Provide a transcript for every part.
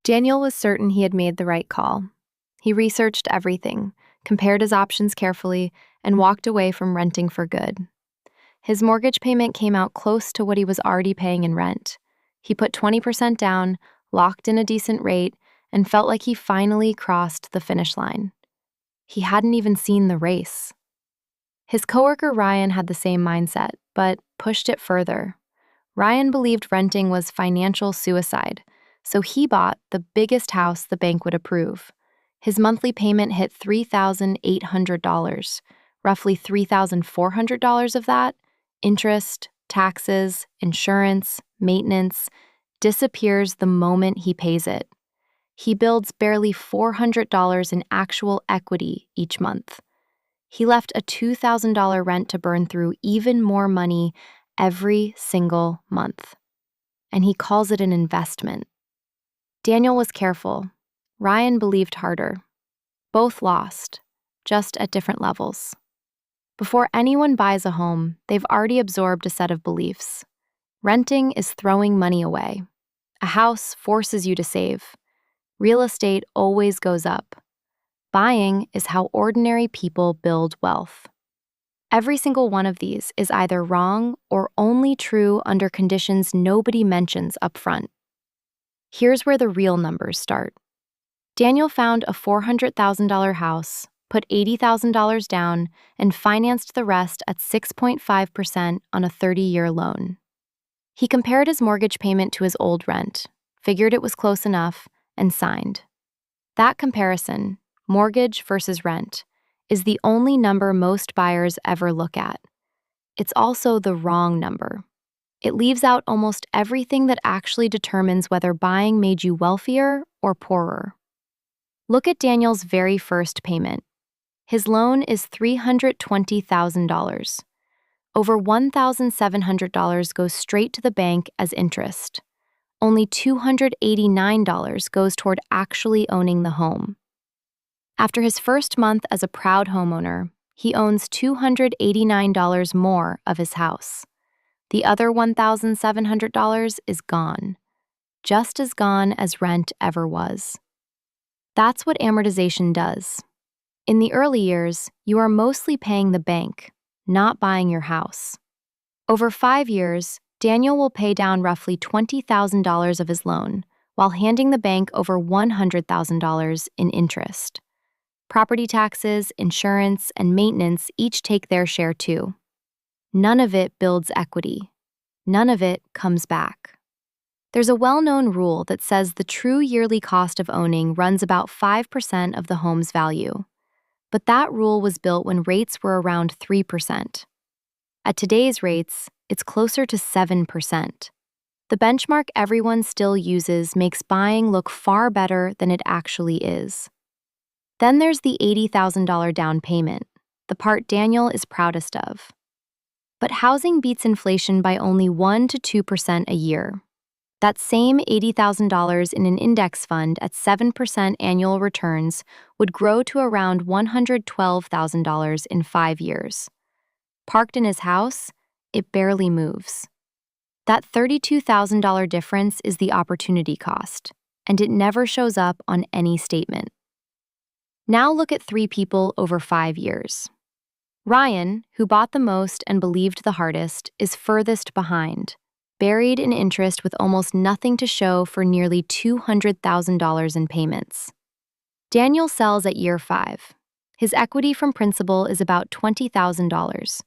Daniel was certain he had made the right call. He researched everything, compared his options carefully, and walked away from renting for good. His mortgage payment came out close to what he was already paying in rent. He put 20% down, locked in a decent rate, and felt like he finally crossed the finish line. He hadn't even seen the race. His coworker Ryan had the same mindset, but pushed it further. Ryan believed renting was financial suicide, so he bought the biggest house the bank would approve. His monthly payment hit $3,800, roughly $3,400 of that, interest, taxes, insurance, maintenance, disappears the moment he pays it. He builds barely $400 in actual equity each month. He left a $2,000 rent to burn through even more money every single month. And he calls it an investment. Daniel was careful. Ryan believed harder. Both lost, just at different levels. Before anyone buys a home, they've already absorbed a set of beliefs. Renting is throwing money away. A house forces you to save. Real estate always goes up. Buying is how ordinary people build wealth. Every single one of these is either wrong or only true under conditions nobody mentions up front. Here's where the real numbers start. Daniel found a $400,000 house, put $80,000 down, and financed the rest at 6.5% on a 30-year loan. He compared his mortgage payment to his old rent, figured it was close enough, and signed. That comparison, mortgage versus rent, is the only number most buyers ever look at. It's also the wrong number. It leaves out almost everything that actually determines whether buying made you wealthier or poorer. Look at Daniel's very first payment. His loan is $320,000. Over $1,700 goes straight to the bank as interest. Only $289 goes toward actually owning the home. After his first month as a proud homeowner, he owns $289 more of his house. The other $1,700 is gone, just as gone as rent ever was. That's what amortization does. In the early years, you are mostly paying the bank, not buying your house. Over 5 years, Daniel will pay down roughly $20,000 of his loan, while handing the bank over $100,000 in interest. Property taxes, insurance, and maintenance each take their share too. None of it builds equity. None of it comes back. There's a well-known rule that says the true yearly cost of owning runs about 5% of the home's value. But that rule was built when rates were around 3%. At today's rates, it's closer to 7%. The benchmark everyone still uses makes buying look far better than it actually is. Then there's the $80,000 down payment, the part Daniel is proudest of. But housing beats inflation by only 1 to 2% a year. That same $80,000 in an index fund at 7% annual returns would grow to around $112,000 in 5 years. Parked in his house, it barely moves. That $32,000 difference is the opportunity cost, and it never shows up on any statement. Now look at 3 people over 5 years. Ryan, who bought the most and believed the hardest, is furthest behind, buried in interest with almost nothing to show for nearly $200,000 in payments. Daniel sells at year 5. His equity from principal is about $20,000.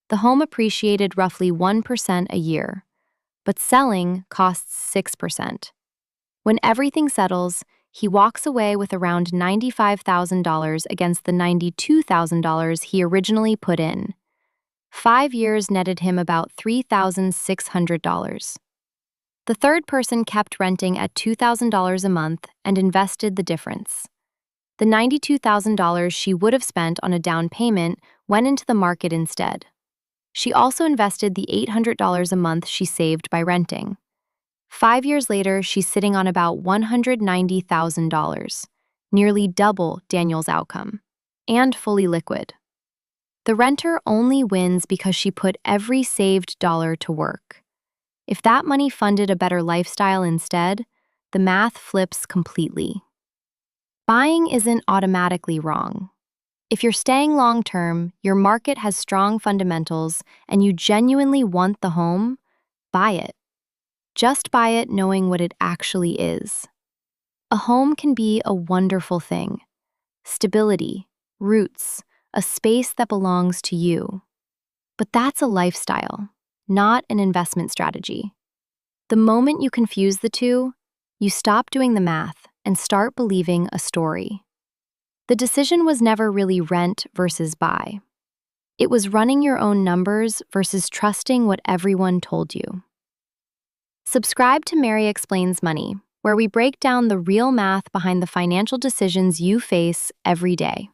The home appreciated roughly 1% a year, but selling costs 6%. When everything settles, he walks away with around $95,000 against the $92,000 he originally put in. 5 years netted him about $3,600. The third person kept renting at $2,000 a month and invested the difference. The $92,000 she would have spent on a down payment went into the market instead. She also invested the $800 a month she saved by renting. 5 years later, she's sitting on about $190,000, nearly double Daniel's outcome, and fully liquid. The renter only wins because she put every saved dollar to work. If that money funded a better lifestyle instead, the math flips completely. Buying isn't automatically wrong. If you're staying long term, your market has strong fundamentals, and you genuinely want the home, buy it. Just buy it knowing what it actually is. A home can be a wonderful thing. Stability, roots, a space that belongs to you. But that's a lifestyle, not an investment strategy. The moment you confuse the two, you stop doing the math and start believing a story. The decision was never really rent versus buy. It was running your own numbers versus trusting what everyone told you. Subscribe to Mary Explains Money, where we break down the real math behind the financial decisions you face every day.